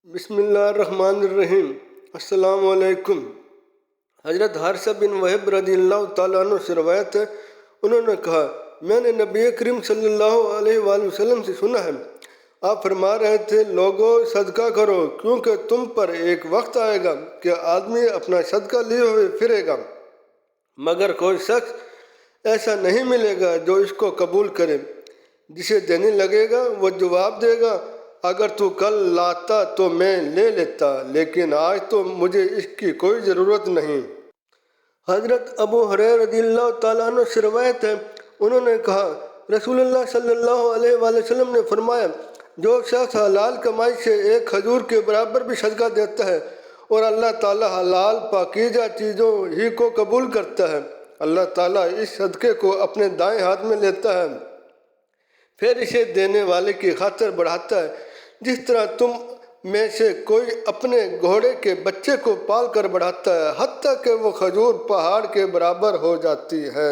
بسم اللہ الرحمن الرحیم۔ السلام علیکم۔ حضرت حارثہ بن وہب رضی اللہ تعالیٰ عنہ سے روایت ہے، انہوں نے کہا میں نے نبی کریم صلی اللہ علیہ وآلہ وسلم سے سنا ہے، آپ فرما رہے تھے لوگو صدقہ کرو کیونکہ تم پر ایک وقت آئے گا کہ آدمی اپنا صدقہ لیے ہوئے پھرے گا مگر کوئی شخص ایسا نہیں ملے گا جو اس کو قبول کرے۔ جسے دینے لگے گا وہ جواب دے گا اگر تو کل لاتا تو میں لے لیتا لیکن آج تو مجھے اس کی کوئی ضرورت نہیں۔ حضرت ابو ہریرہ رضی اللہ تعالیٰ عنہ سے روایت ہے، انہوں نے کہا رسول اللہ صلی اللہ علیہ وآلہ وسلم نے فرمایا جو شخص حلال کمائی سے ایک کھجور کے برابر بھی صدقہ دیتا ہے اور اللہ تعالیٰ حلال پاکیزہ چیزوں ہی کو قبول کرتا ہے، اللہ تعالیٰ اس صدقے کو اپنے دائیں ہاتھ میں لیتا ہے پھر اسے دینے والے کی خاطر بڑھاتا ہے، جس طرح تم میں سے کوئی اپنے گھوڑے کے بچے کو پال کر بڑھاتا ہے حتیٰ کہ وہ کھجور پہاڑ کے برابر ہو جاتی ہے۔